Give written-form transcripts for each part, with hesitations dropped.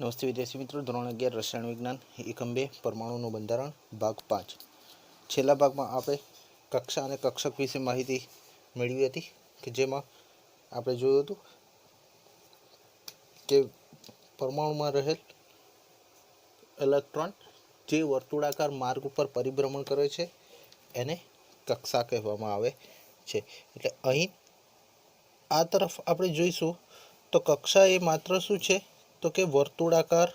નમસ્તે વિદ્યાર્થી મિત્રો, ધોરણ 11 રસાયણ વિજ્ઞાન એકમ 2 પરમાણુનું બંધારણ ભાગ 5. છેલ્લા ભાગમાં આપણે કક્ષા અને કક્ષક વિશે માહિતી મેળવી હતી કે જેમાં આપણે જોયું હતું કે પરમાણુમાં રહેલ ઇલેક્ટ્રોન જે વર્તુળાકાર માર્ગ ઉપર પરિભ્રમણ કરે છે એને કક્ષા કહેવામાં આવે છે. એટલે અહીં આ તરફ આપણે જોઈશું તો કક્ષા એ માત્ર શું છે તો કે વર્તુળાકાર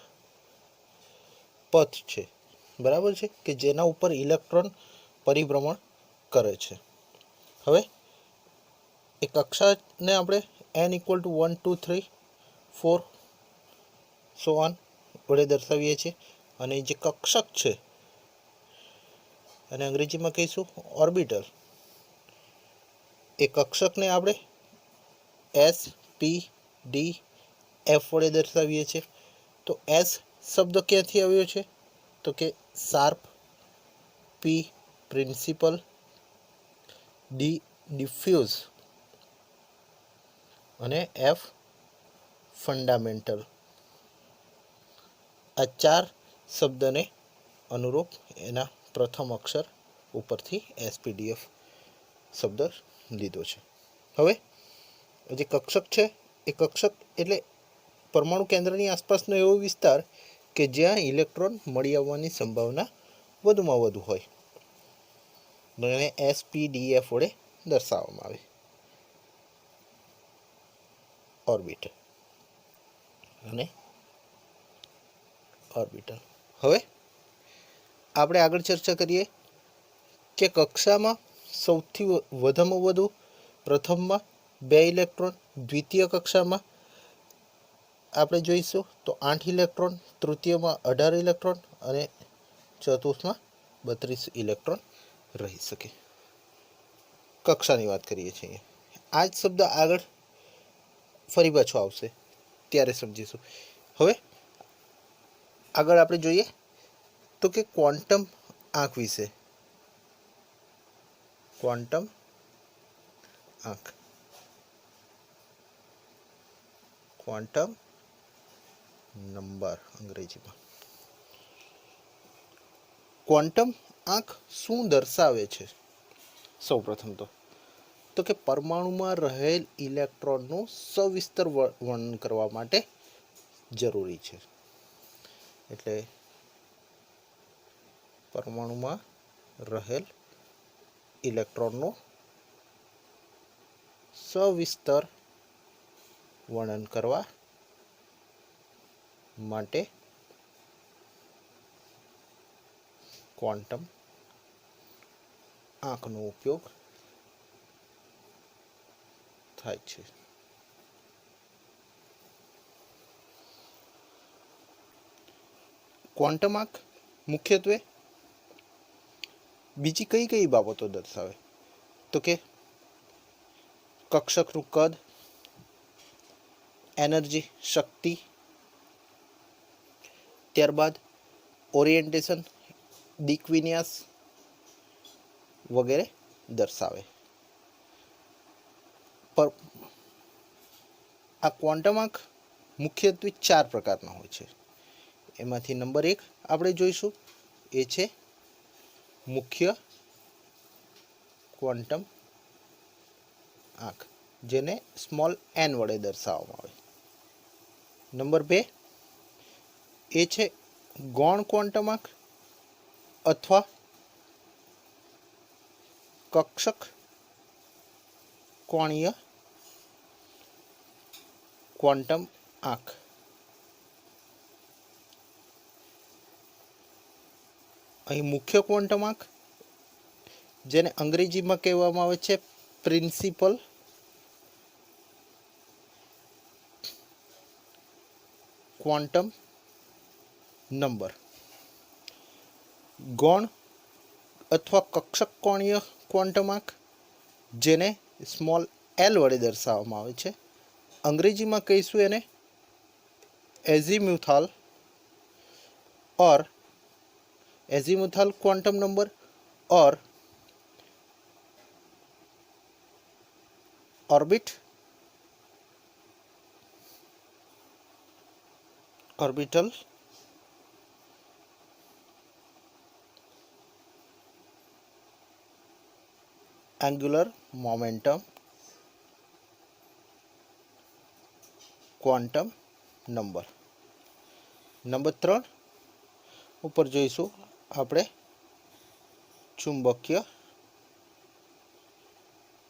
પથ છે, બરાબર છે, કે જેના ઉપર ઇલેક્ટ્રોન પરિભ્રમણ કરે છે. હવે એ કક્ષાને આપણે n = 1 2 3 4 સો ઓન વડે દર્શાવીએ છીએ અને જે કક્ષક છે અને અંગ્રેજીમાં કહીશું ઓર્બિટલ, એ કક્ષકને આપણે S P D F વડે દર્શાવીએ છીએ. તો S શબ્દ ક્યાંથી આવ્યો છે તો કે sharp, P principal, D diffuse અને F ફંડામેન્ટલ. આ ચાર શબ્દને અનુરૂપ એના પ્રથમ અક્ષર ઉપરથી SPDF શબ્દ લીધો છે. હવે જે કક્ષક છે એ કક્ષક એટલે પરમાણુ કેન્દ્રની આસપાસનો એવો વિસ્તાર કે જ્યાં ઇલેક્ટ્રોન મળી આવવાની સંભાવના વધુમાં વધુ હોય, એને SPDF વડે દર્શાવવામાં આવે. ઓર્બિટલ અને ઓર્બિટલ. હવે આપણે આગળ ચર્ચા કરીએ કે કક્ષામાં સૌથી વધુમાં વધુ પ્રથમમાં 2 ઇલેક્ટ્રોન, દ્વિતીય કક્ષામાં આપણે જોઈશું તો 8 ઇલેક્ટ્રોન, તૃતીયમાં 18 ઇલેક્ટ્રોન અને ચતુર્થમાં 32 ઇલેક્ટ્રોન રહી શકે. કક્ષાની વાત કરીએ છીએ. આ જ શબ્દ આગળ ફરી પાછો આવશે ત્યારે સમજીશું. હવે આગળ આપણે જોઈએ તો કે ક્વોન્ટમ આંક વિશે. ક્વોન્ટમ આંક, ક્વોન્ટમ નંબર અંગ્રેજીમાં. ક્વોન્ટમ આંક શું દર્શાવે છે? સૌ પ્રથમ તો કે પરમાણુમાં રહેલ ઇલેક્ટ્રોનનું સવિસ્તર વર્ણન કરવા માટે જરૂરી છે. એટલે પરમાણુમાં રહેલ ઇલેક્ટ્રોનનું સવિસ્તર વર્ણન કરવા માટે ક્વોન્ટમ આંકનો ઉપયોગ થાય છે. ક્વોન્ટમ આંક મુખ્યત્વે બીજી કઈ કઈ બાબતો દર્શાવે તો કે કક્ષકનું કદ, એનર્જી શક્તિ, ત્યારબાદ ઓરિએન્ટેશન દિક વિન્યાસ વગેરે દર્શાવે. પર આ ક્વોન્ટમ આંક મુખ્યત્વે 4 પ્રકારના હોય છે. એમાંથી નંબર 1 આપણે જોઈશું એ છે મુખ્ય ક્વોન્ટમ આંક, જેને સ્મોલ n વડે દર્શાવવામાં આવે. નંબર 2 એ છે ગૌણ ક્વોન્ટમ આંક અથવા કક્ષક કોણીય ક્વોન્ટમ આંક. અહીં મુખ્ય ક્વોન્ટમ આંક, જેને અંગ્રેજીમાં કહેવામાં આવે છે પ્રિન્સિપલ ક્વોન્ટમ નંબર. ગૌણ અથવા કક્ષક કોણીય ક્વોન્ટમ આંક, જેને સ્મોલ l વડે દર્શાવવામાં આવે છે. અંગ્રેજીમાં કહીશું એને એઝીમ્યુથાલ ઓર एजीमुथल क्वांटम नंबर और orbit orbital angular momentum quantum number. Number 3 ઉપર જોઈશું આપણે ચુંબકીય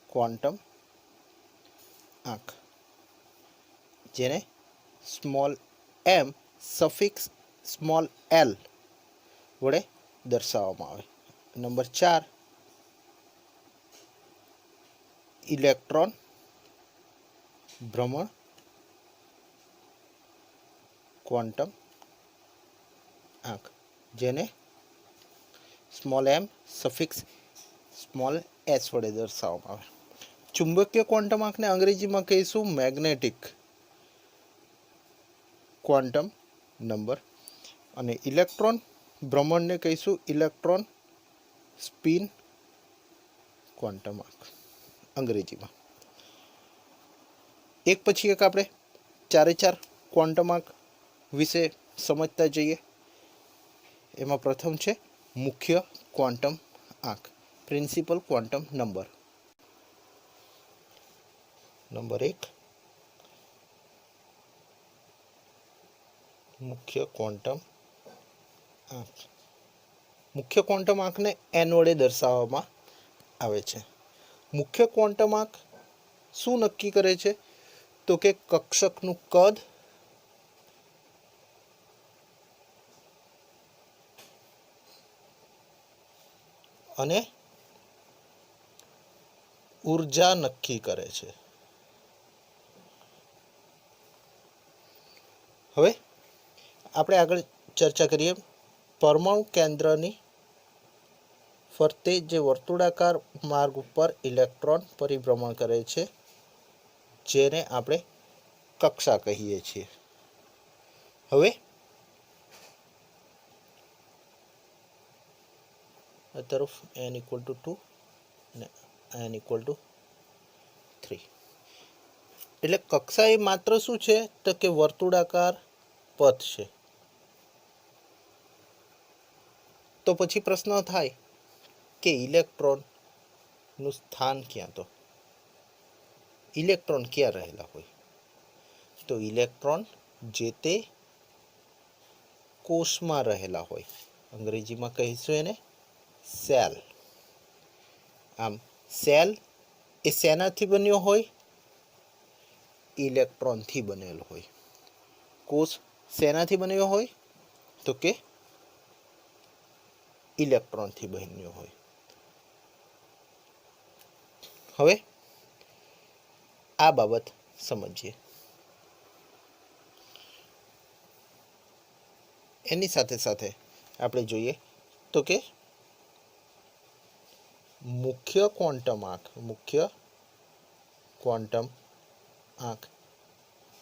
ક્વોન્ટમ આંક, જેને સ્મોલ એમ સફિક્સ સ્મોલ એલ વડે દર્શાવવામાં આવે. નંબર 4 ઇલેક્ટ્રોન ભ્રમણ ક્વોન્ટમ આંક, જેને સ્મોલ એમ સફિક્સ સ્મોલ એસ વડે દર્શાવવામાં આવે. ચુંબકીય ક્વોન્ટમ આંકને અંગ્રેજીમાં કહીશું મેગ્નેટિક ક્વોન્ટમ નંબર, અને ઇલેક્ટ્રોન ભ્રમણને કહીશું ઇલેક્ટ્રોન સ્પિન ક્વોન્ટમ આંક અંગ્રેજીમાં. એક પછી એક આપણે 4 ક્વોન્ટમ આંક વિશે સમજતા જઈએ. એમાં પ્રથમ છે મુખ્ય ક્વોન્ટમ આંક, પ્રિન્સિપલ ક્વોન્ટમ નંબર. નંબર 1 મુખ્ય ક્વોન્ટમ આંક. મુખ્ય ક્વોન્ટમ આંકને એન વડે દર્શાવવામાં આવે છે. મુખ્ય ક્વોન્ટમ આંક શું નક્કી કરે છે? તો કે કક્ષકનું કદ અને ઉર્જા નક્કી કરે છે. હવે આપણે આગળ ચર્ચા કરીએ. પરમાણુ કેન્દ્રની ફરતે જે વર્તુળાકાર માર્ગ ઉપર ઇલેક્ટ્રોન પરિભ્રમણ કરે છે, જેને આપણે કક્ષા કહીએ છીએ. હવે આ તરફ n = 2 અને n = 3. એટલે કક્ષા એ માત્ર શું છે? તો કે વર્તુળાકાર પથ છે. તો પછી પ્રશ્ન થાય કે ઇલેક્ટ્રોનનું સ્થાન ક્યાં? તો ઇલેક્ટ્રોન ક્યાં રહેલા હોય? તો ઇલેક્ટ્રોન જે તે કોષમાં રહેલા હોય. અંગ્રેજીમાં કહીશું એને સેલ. આમ સેલ એ શેનાથી બન્યો હોય? ઇલેક્ટ્રોનથી બનેલો હોય. કોષ શેનાથી બન્યો હોય? તો કે ઇલેક્ટ્રોનથી બન્યો હોય. હવે આ બાબત સમજીએ. એની સાથે સાથે આપણે જોઈએ તો કે મુખ્ય ક્વોન્ટમ આંક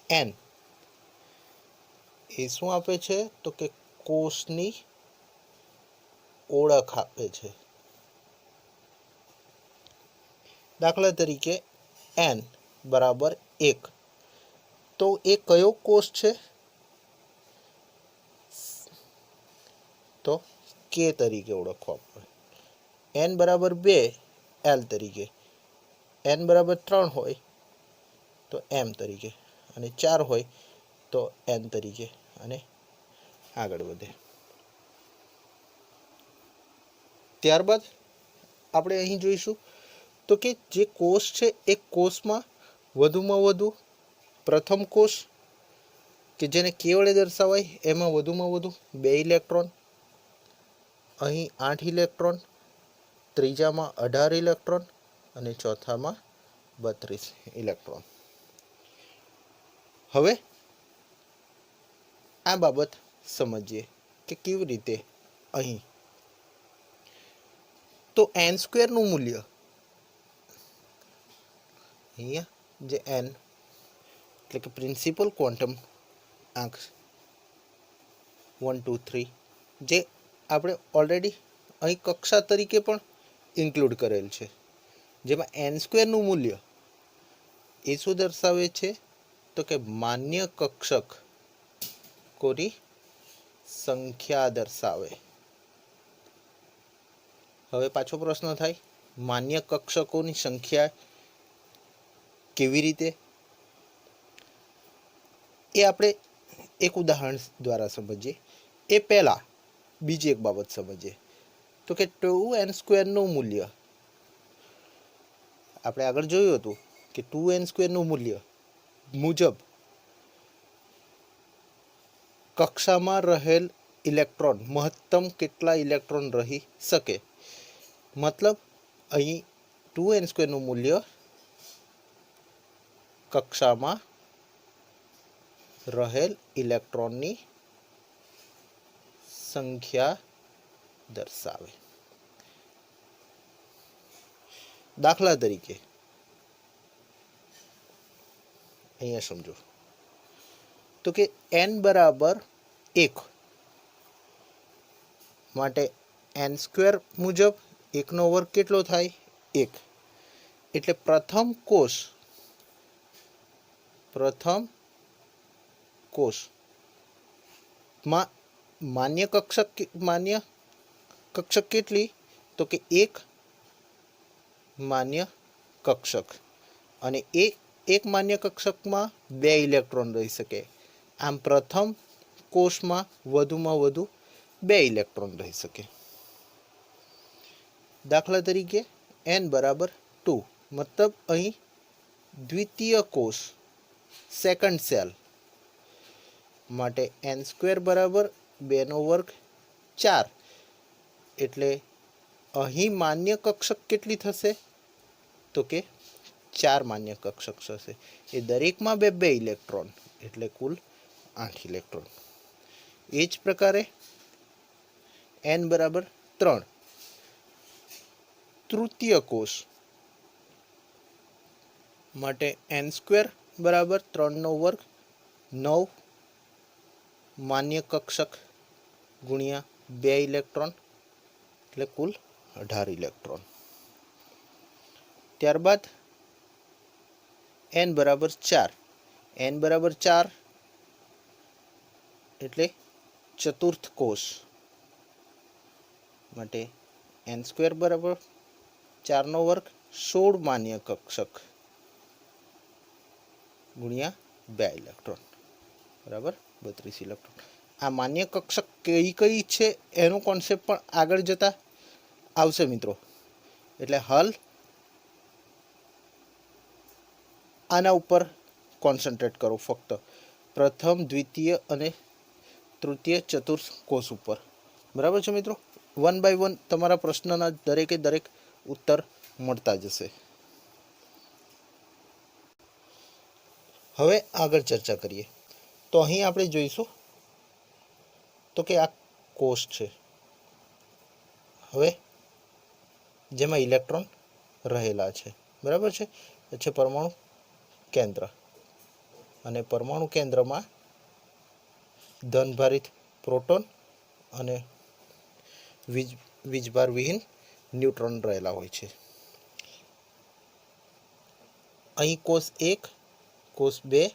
n એ શું આપે છે? તો કે કોષની ઓળખ આપે છે. દાખલા તરીકે n = 1, તો એ કયો કોષ છે? તો k તરીકે ઓળખવા પડે. n = 2 l તરીકે, n = 3 હોય તો m તરીકે, અને 4 હોય તો n તરીકે, અને આગળ વધે. ત્યારબાદ આપણે અહીં જોઈશું તો કે જે કોષ છે એ કોષમાં વધુમાં વધુ પ્રથમ કોષ કે જેને k વડે દર્શાવાય, એમાં વધુમાં વધુ 2 ઇલેક્ટ્રોન, અહીં 8 ઇલેક્ટ્રોન, ત્રીજામાં 18 ઇલેક્ટ્રોન, અને ચોથામાં 32 ઇલેક્ટ્રોન. હવે આ બાબત સમજીએ કે કેવી રીતે. અહીં તો n² નું મૂલ્ય, અહીંયા જે n એટલે કે પ્રિન્સિપલ ક્વોન્ટમ આંક 1 2 3, જે આપણે ઓલરેડી અહીં કક્ષા તરીકે પણ ઇન્ક્લુડ કરેલ છે, જેમાં n² નું મૂલ્ય એ શું દર્શાવે છે? તો કે માન્ય કક્ષક કક્ષકોની સંખ્યા દર્શાવે. હવે પાછો પ્રશ્ન થાય, માન્ય કક્ષકોની સંખ્યા કેવી રીતે? એ આપણે એક ઉદાહરણ દ્વારા સમજીએ. એ પહેલાં બીજી એક બાબત સમજીએ. તો કે 2n² નું મૂલ્ય, આપણે આગળ જોયું હતું કે 2n² નું મૂલ્ય મુજબ કક્ષામાં રહેલ ઇલેક્ટ્રોન મહત્તમ કેટલા ઇલેક્ટ્રોન રહી શકે. મતલબ અહીં 2n² નું મૂલ્ય કક્ષામાં રહેલ ઇલેક્ટ્રોનની સંખ્યા દર્શાવે. દાખલા તરીકે અહીંયા સમજો. તો કે n બરાબર 1 માટે n² મુજબ 1નો વર્ગ કેટલો થાય? 1. એટલે પ્રથમ કોષમાં માન્ય કક્ષક કેટલી? તો કે 1 માન્ય કક્ષક, અને એક માન્ય કક્ષકમાં 2 ઇલેક્ટ્રોન રહી શકે. આમ પ્રથમ કોષમાં વધુમાં વધુ 2 ઇલેક્ટ્રોન રહી શકે. દાખલા તરીકે n બરાબર 2, મતલબ અહીં દ્વિતીય કોષ સેકન્ડ સેલ માટે n² બરાબર 2નો વર્ગ 4. એટલે અહીં માન્ય કક્ષક કેટલી થશે? તો કે 4 માન્ય કક્ષક થશે. એ દરેકમાં 2 ઇલેક્ટ્રોન, એટલે કુલ 8 ઇલેક્ટ્રોન. એ જ પ્રકારે n બરાબર 3, તૃતીય કોષ માટે n² બરાબર 3નો વર્ગ 9 માન્ય કક્ષક ગુણ્યા 2 ઇલેક્ટ્રોન, એટલે કુલ 18 ઇલેક્ટ્રોન. ત્યારબાદ n બરાબર 4, n બરાબર 4 એટલે ચતુર્થ કોષ માટે n² બરાબર 4નો વર્ગ 16 માન્ય કક્ષક ગુણ્યા 2 ઇલેક્ટ્રોન, બરાબર 32 ઇલેક્ટ્રોન. આ માન્ય કક્ષક કઈ છે એનો કોન્સેપ્ટ પણ આગળ જતા આવશે મિત્રો. એટલે હાલ આના ઉપર કોન્સન્ટ્રેટ કરો, ફક્ત પ્રથમ, દ્વિતીય અને તૃતીય ચતુર્થ કોષ ઉપર. બરાબર છે મિત્રો. 1 બાય 1 તમારા પ્રશ્નના દરેકે દરેક ઉત્તર મળતા જશે. હવે આગળ ચર્ચા કરીએ. તો અહીં આપણે જોઈશું તો કે આ કોષ છે, હવે જેમાં ઇલેક્ટ્રોન રહેલા છે. બરાબર છે. છે પરમાણુ કેન્દ્ર, અને પરમાણુ કેન્દ્રમાં ધનભારિત પ્રોટોન અને વીજભાર વિહીન ન્યુટ્રોન રહેલા હોય છે. અહીં કોષ 1, કોષ 2,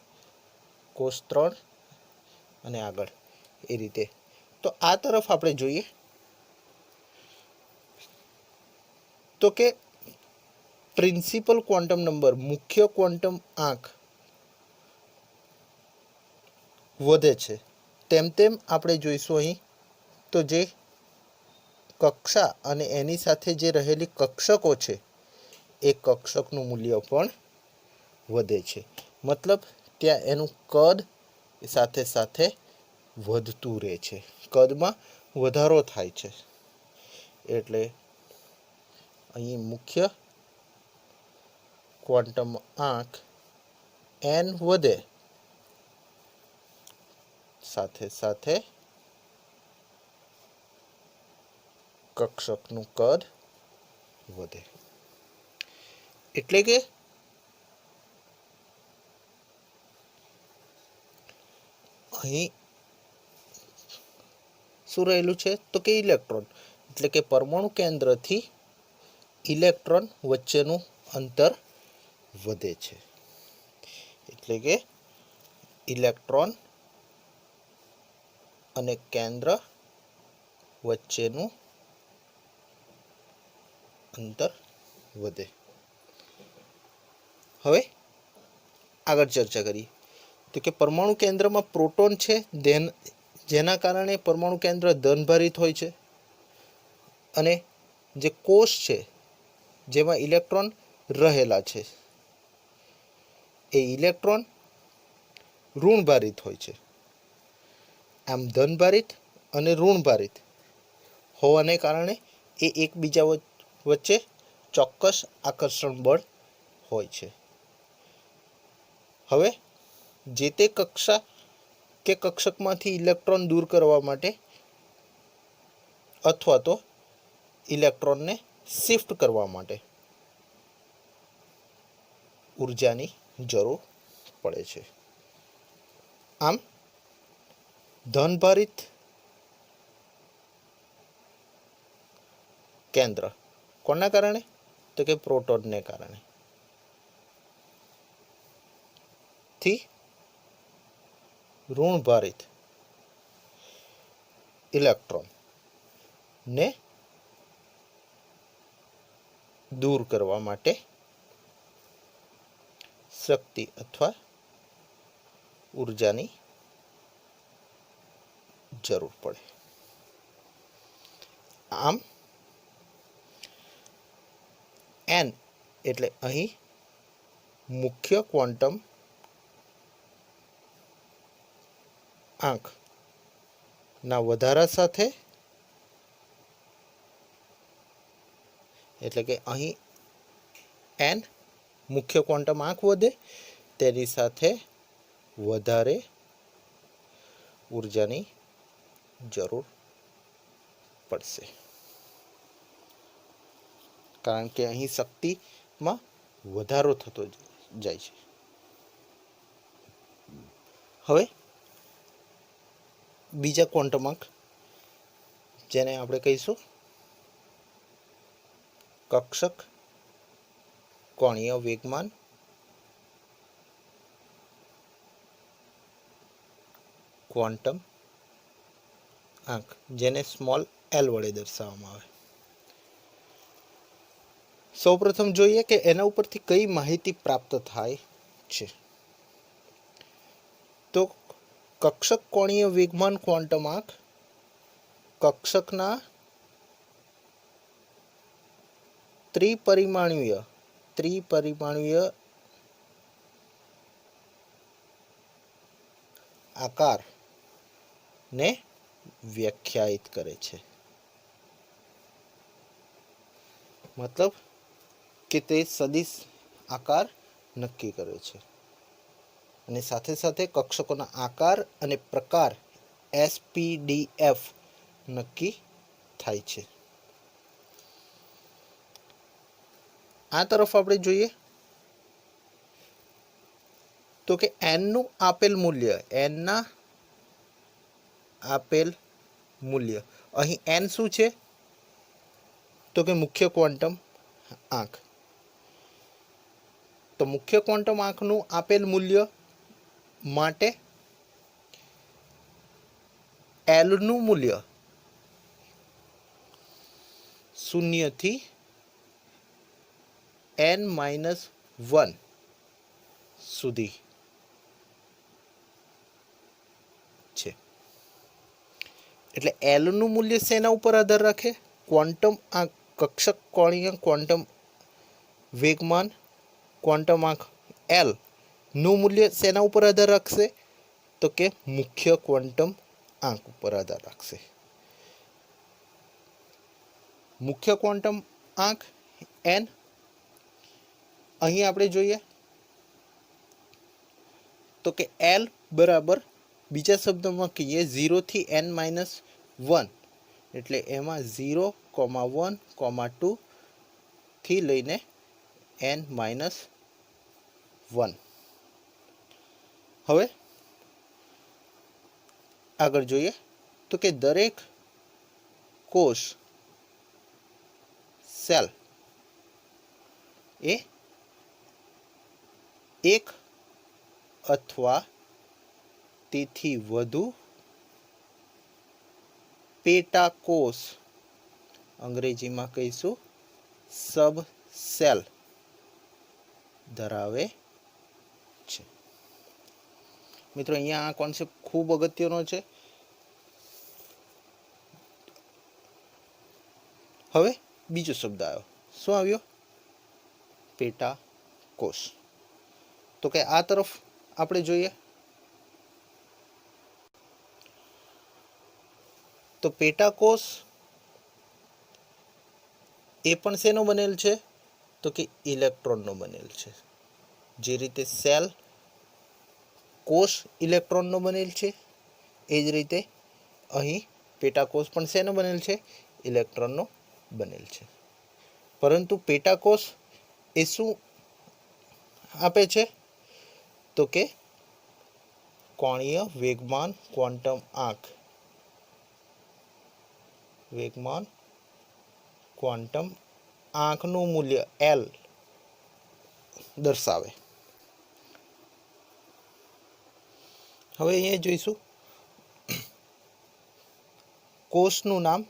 કોષ 3 અને આગળ એ રીતે. તો આ તરફ આપણે જોઈએ તો કે પ્રિન્સિપલ ક્વોન્ટમ નંબર, મુખ્ય ક્વોન્ટમ આંક વધે છે તેમ તેમ આપણે જોઈશું અહીં તો જે કક્ષા અને એની સાથે જે રહેલી કક્ષકો છે એ કક્ષકનું મૂલ્ય પણ વધે છે. મતલબ ત્યાં એનું કદ સાથે સાથે વધતું રહે છે, કદમાં વધારો થાય છે. એટલે અહીં મુખ્ય ક્વોન્ટમ આંક n વધે, સાથે સાથે કક્ષકનું કદ વધે. એટલે કે અહીં શું રહેલું છે તો કે ઇલેક્ટ્રોન, એટલે કે પરમાણુ કેન્દ્રથી ઇલેક્ટ્રોન વચ્ચેનું અંતર વધે છે. એટલે કે ઇલેક્ટ્રોન અને કેન્દ્ર વચ્ચેનું અંતર વધે. હવે આગળ ચર્ચા કરીએ તો કે પરમાણુ કેન્દ્રમાં પ્રોટોન છે, જેના કારણે પરમાણુ કેન્દ્ર ધનભારિત હોય છે, અને જે કોષ છે જેમાં ઇલેક્ટ્રોન રહેલા છે એ ઇલેક્ટ્રોન ઋણભારિત હોય છે. આમ ધનભારિત અને ઋણભારિત હોવાને કારણે એ એકબીજા વચ્ચે ચોક્કસ આકર્ષણ બળ હોય છે. હવે જે તે કક્ષા કે કક્ષકમાંથી ઇલેક્ટ્રોન દૂર કરવા માટે અથવા તો ઇલેક્ટ્રોનને શિફ્ટ કરવા માટે ઉર્જાની જરૂર પડે છે. આમ ધનભારિત કેન્દ્ર કોના કારણે? તો કે પ્રોટોનને કારણે. થી ઋણભારિત ઇલેક્ટ્રોન ને દૂર કરવા માટે શક્તિ અથવા ઉર્જાની જરૂર પડે. આમ n એટલે અહીં મુખ્ય ક્વોન્ટમ આંકના વધારા સાથે, એટલે કે અહીં n મુખ્ય ક્વોન્ટમ આંક વધે તેની સાથે વધારે ઉર્જાની જરૂર પડશે, કારણ કે અહીં શક્તિમાં વધારો થતો જાય છે. હવે બીજા ક્વોન્ટમ આંક જેને આપણે કહીશું કક્ષક કોણીય વેગમાન ક્વોન્ટમ આંક, જેને સ્મોલ એલ વડે દર્શાવવામાં આવે. સૌપ્રથમ જોઈએ કે એના ઉપરથી કઈ માહિતી પ્રાપ્ત થાય છે. તો કક્ષક કોણીય વેગમાન ક્વોન્ટમ આંક કક્ષકના ત્રિપરિમાણીય આકારને વ્યાખ્યાયિત કરે છે. મતલબ કે તે સદિશ આકાર નક્કી કરે છે, અને સાથે સાથે કક્ષકોના આકાર અને પ્રકાર SPDF નક્કી થાય છે. આ તરફ આપણે જોઈએ તો કે એનનું આપેલ મૂલ્ય અહીં એન શું છે? તો કે મુખ્ય ક્વોન્ટમ આંક. તો મુખ્ય ક્વોન્ટમ આંકનું આપેલ મૂલ્ય માટે એલનું મૂલ્ય 0 થી n-1 સુધી છે. એટલે એલનું મૂલ્ય શેના ઉપર આધાર રાખે? ક્વોન્ટમ આંક, કક્ષક કોણીય ક્વોન્ટમ વેગમાન ક્વોન્ટમ આંક એલ નું મૂલ્ય શેના ઉપર આધાર રાખશે? તો કે મુખ્ય ક્વોન્ટમ આંક ઉપર આધાર રાખશે. મુખ્ય ક્વોન્ટમ આંક n અહીં આપણે જોઈએ તો કે એલ બરાબર, બીજા શબ્દોમાં કહીએ 0 થી n-1, એટલે એમાં 0, 1, 2 થી લઈને n-1. હવે આગળ જોઈએ તો કે દરેક કોષ સેલ એ એક અથવા તેથી વધુ પેટાકોષ, અંગ્રેજીમાં કહીશું સબ સેલ ધરાવે છે. મિત્રો અહીંયા આ કોન્સેપ્ટ ખૂબ અગત્યનો છે. હવે બીજો શબ્દ આવ્યો. શું આવ્યો? પેટાકોષ. તો કે આ તરફ આપણે જોઈએ તો પેટાકોષ એ પણ શેનો બનેલ છે? તો કે ઇલેક્ટ્રોનનો બનેલ છે. જે રીતે સેલ કોષ ઇલેક્ટ્રોનનો બનેલ છે, એ જ રીતે અહીં પેટાકોષ પણ શેનો બનેલ છે? ઇલેક્ટ્રોનનો બનેલ છે. પરંતુ પેટાકોષ એ શું આપે છે? તો કે કોણીય વેગમાન ક્વોન્ટમ આંક. વેગમાન ક્વોન્ટમ આંકનું મૂલ્ય L દર્શાવે. હવે અહીંયા જોઈશું કોષનું નામ,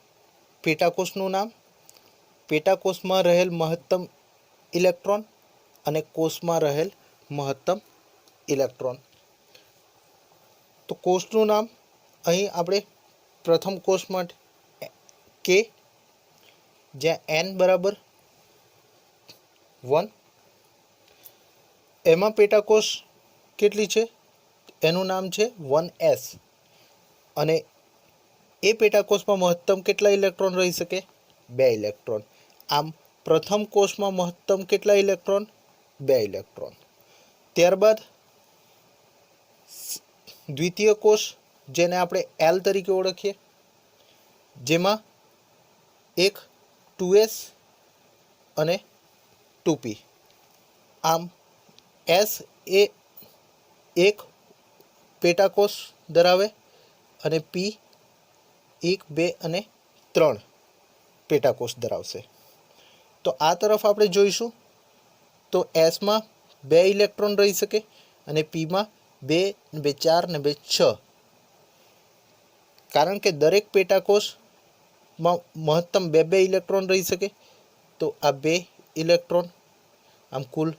પેટાકોષનું નામ, પેટાકોષમાં રહેલ મહત્તમ ઇલેક્ટ્રોન અને કોષમાં રહેલ મહત્તમ ઇલેક્ટ્રોન. તો કોષનું નામ અહીં આપણે પ્રથમ કોષ માટે કે, જ્યાં n બરાબર 1, એમાં પેટાકોષ કેટલી છે? એનું નામ છે 1s. અને એ પેટાકોષમાં મહત્તમ કેટલા ઇલેક્ટ્રોન રહી શકે? 2 ઇલેક્ટ્રોન. આમ પ્રથમ કોષમાં મહત્તમ કેટલા ઇલેક્ટ્રોન? 2 ઇલેક્ટ્રોન. ત્યારબાદ દ્વિતીય કોષ, જેને આપણે L તરીકે ઓળખીએ, જેમાં એક 2s અને 2p. આમ s એ એક પેટાકોષ ધરાવે અને p 1, 2 અને 3 પેટાકોષ ધરાવશે. તો આ તરફ આપણે જોઈશું તો એસમાં 2 ઇલેક્ટ્રોન રહી શકે અને પીમાં 2, 2, 4 ને 2, 6. કારણ કે દરેક પેટાકોષમાં મહત્તમ 2, 2 ઇલેક્ટ્રોન રહી શકે. તો આ 2 ઇલેક્ટ્રોન, આમ કુલ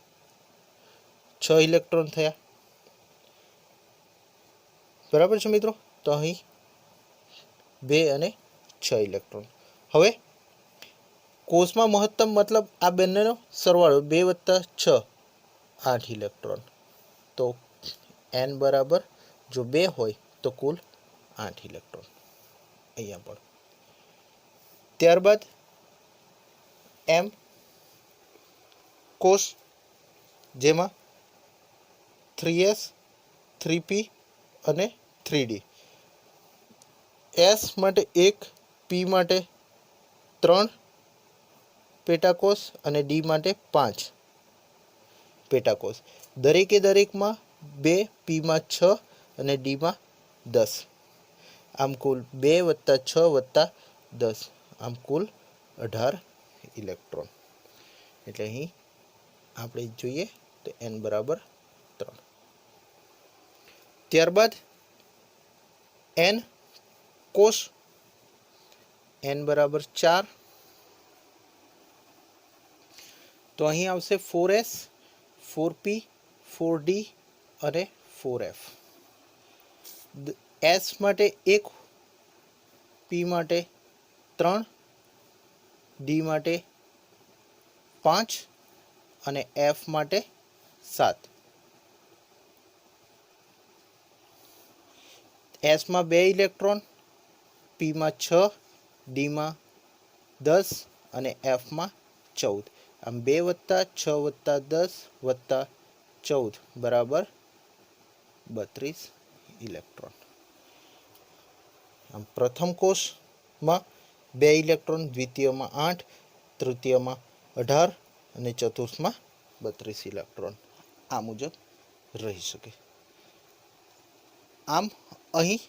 6 ઇલેક્ટ્રોન થયા. બરાબર છે મિત્રો? તો અહીં 2 અને 6 ઇલેક્ટ્રોન. હવે કોષમાં મહત્તમ મતલબ આ બંનેનો સરવાળો 2 + 6 8 ઇલેક્ટ્રોન. તો n બરાબર જો 2 હોય તો કુલ 8 ઇલેક્ટ્રોન અહીંયા પણ. ત્યારબાદ m કોષ, જેમાં 3s, 3p અને 3d. s માટે 1, p માટે 3 પેટાકોષ અને d માટે 5 પેટાકોષ. દરેકે દરેકમાં 2, પીમાં 6 અને ડીમાં 10. આમ કુલ 2 + 6 + 10, આમ કુલ 18 ઇલેક્ટ્રોન. એટલે અહીં આપણે જોઈએ તો n બરાબર 3. ત્યારબાદ n કોષ, n બરાબર 4. તો અહીં આવશે 4s, 4p, 4d અને 4f. s માટે 1, p માટે 3, d માટે 5 અને f માટે 7. s માં 2 ઇલેક્ટ્રોન, p માં 6, d માં 10 અને f માં 14. આમ 2 + 6 + 10 + 14 બરાબર 32 ઇલેક્ટ્રોન. આમ પ્રથમ કોષમાં 2 ઇલેક્ટ્રોન, દ્વિતીયમાં 8, તૃતીયમાં 18 અને ચતુર્થમાં 32 ઇલેક્ટ્રોન આ મુજબ રહી શકે. આમ અહીં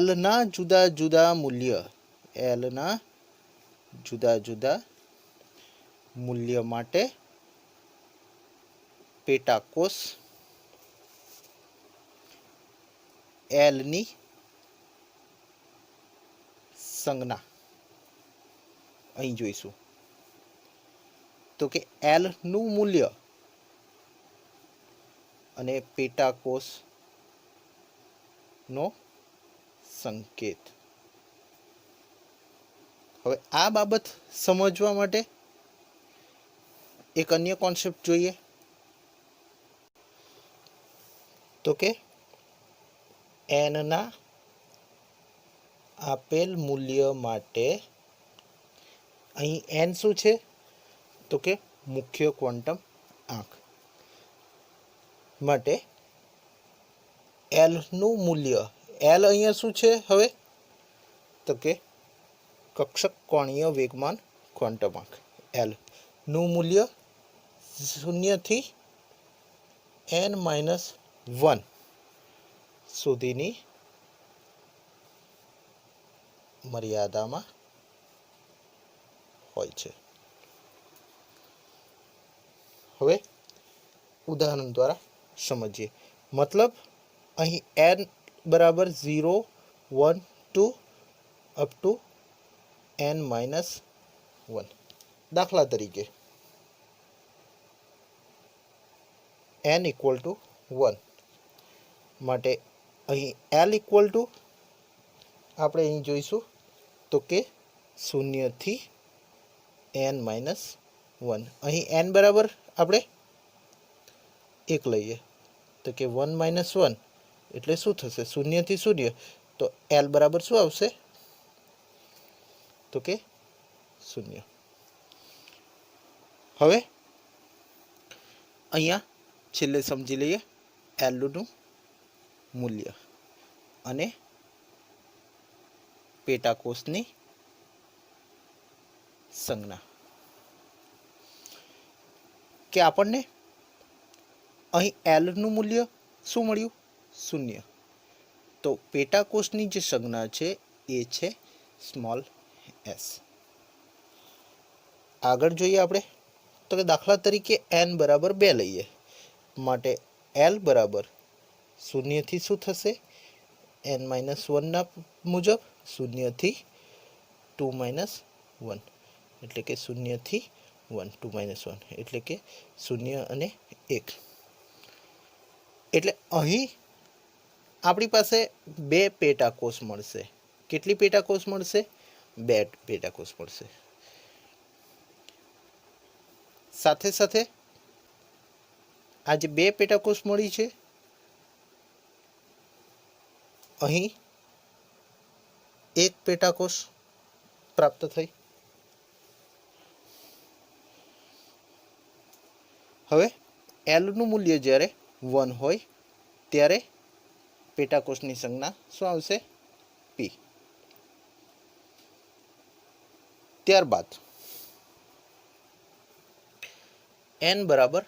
Lના જુદા જુદા મૂલ્ય, Lના જુદા જુદા મૂલ્ય માટે પેટાકોષ Lની સંજ્ઞા અહીં જોઈશું. તો કે એલ નું મૂલ્ય અને પેટાકોષનો સંકેત. હવે આ બાબત સમજવા માટે એક અન્ય કોન્સેપ્ટ જોઈએ. તો કે એન ના આપેલ મૂલ્ય માટે અહીં એન શું છે? તો કે મુખ્ય ક્વોન્ટમ આંક માટે એલ નું મૂલ્ય, એલ અહીંયા શું છે? હવે તો કે કક્ષક કોણીય વેગમાન ક્વોન્ટમ આંક, એલ નું મૂલ્ય 0 થી n-1 સુધીની મર્યાદામાં હોય છે. હવે ઉદાહરણ દ્વારા સમજીએ. મતલબ અહીં n બરાબર 0, 1, 2 અપ ટુ n-1. દાખલા તરીકે n ઇક્વલ ટુ 1 માટે અહીં l ઇક્વલ ટુ આપણે અહીં જોઈશું તો કે 0 થી n-1. અહીં n બરાબર આપણે 1 લઈએ તો કે 1 - 1 એટલે શું થશે? 0 થી 0. તો l બરાબર શું આવશે? તો કે 0. હવે અહીંયા છેલ્લે સમજી લઈએ l નું મૂલ્ય અને પેટાકોષની સંજ્ઞા. કે આપણને અહીં l નું મૂલ્ય શું મળ્યું? 0. તો પેટાકોષની જે સંજ્ઞા છે એ છે સ્મોલ s. આગળ જોઈએ આપણે તો કે દાખલા તરીકે n બરાબર 2 લઈએ માટે l બરાબર 0 થી શું થશે? n-1 ના મુજબ 0 થી 2 - 1 એટલે કે 0 થી 1, 2 - 1 એટલે કે 0 અને 1. એટલે અહીં આપણી પાસે 2 પેટાકોષ મળશે. કેટલી પેટાકોષ મળશે? 2 પેટાકોષ મળશે. સાથે સાથે આ જે 2 પેટાકોષ મળી છે અહીં 1 પેટાકોષ પ્રાપ્ત થઈ. હવે l નું મૂલ્ય જ્યારે 1 હોય ત્યારે પેટાકોષની સંજ્ઞા શું આવશે? p. ત્યારબાદ n બરાબર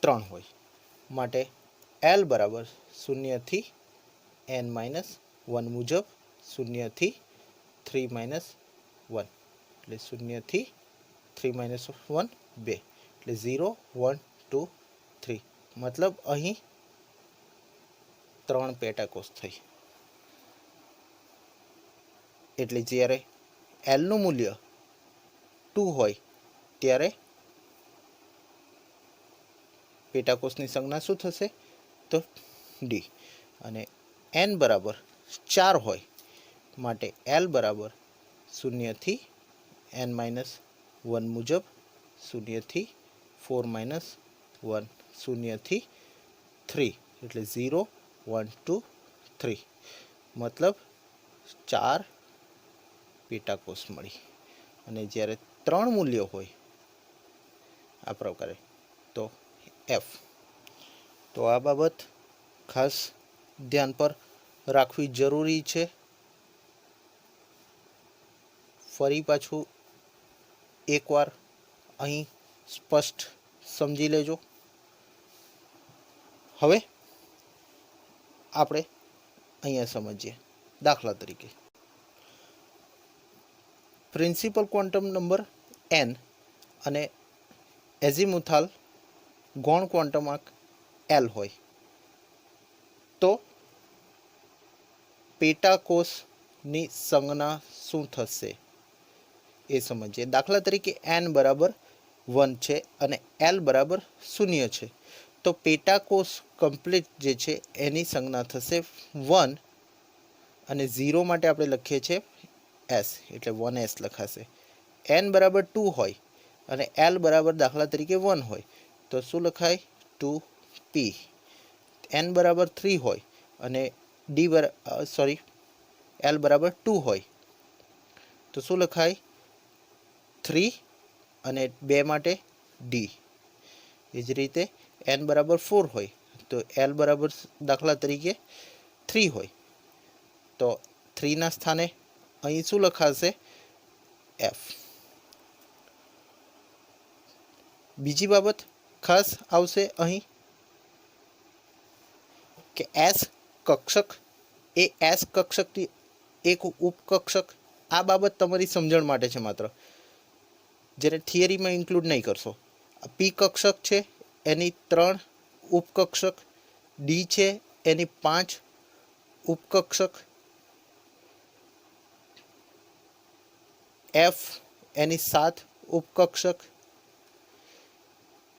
3 હોય માટે l બરાબર 0 થી n-1 મુજબ 0 થી 3 - 1 એટલે 0 થી 3 - 1 2 એટલે 0, 1, 2, 3. મતલબ અહીં 3 પેટાકોષ થઈ. એટલે જ્યારે l નું મૂલ્ય 2 હોય ત્યારે પેટાકોષની સંજ્ઞા શું થશે? તો d. અને n બરાબર 4 હોય માટે l બરાબર 0 થી n-1 મુજબ 0 થી 4 - 1, 0 થી 3 એટલે 0, 1, 2, 3. મતલબ 4 પેટાકોષ મળી. અને જ્યારે 3 મૂલ્યો હોય આ પ્રકારે તો f. તો આ બાબત ખાસ ધ્યાન પર રાખવી જરૂરી છે. ફરી પાછું એકવાર અહીં સ્પષ્ટ સમજી લેજો. હવે આપણે અહીંયા સમજીએ. દાખલા તરીકે પ્રિન્સિપલ ક્વોન્ટમ નંબર n અને એઝીમુથાલ ગૌણ ક્વોન્ટમ આંક l હોય તો પેટાકોષ ની સંજ્ઞા શું થશે એ સમજીએ. દાખલા તરીકે n બરાબર 1 છે અને l બરાબર 0 છે, તો પેટાકોષ કમ્પ્લીટ જે છે એની સંજ્ઞા થશે 1 અને 0 માટે આપણે લખીએ છીએ s, એટલે 1s લખાશે. n બરાબર 2 હોય અને l બરાબર દાખલા તરીકે 1 હોય તો શું લખાય? 2p. n બરાબર 3 હોય અને l બરાબર 2 હોય તો શું લખાય? 3 અને 2 માટે d. એ જ રીતે n બરાબર 4 હોય તો l બરાબર દાખલા તરીકે 3 હોય તો 3 ના સ્થાને અહીં શું લખાશે? f. બીજી બાબત ખાસ આવશે અહીં કે s કક્ષક એ s કક્ષકથી એક ઉપકક્ષક. આ બાબત તમારી સમજણ માટે છે માત્ર, જેને થિયરીમાં ઇન્ક્લુડ નહીં કરશો. પી કક્ષક છે એની 3 ઉપકક્ષક, ડી છે એની 5 ઉપકક્ષક, એફ એની 7 ઉપકક્ષક,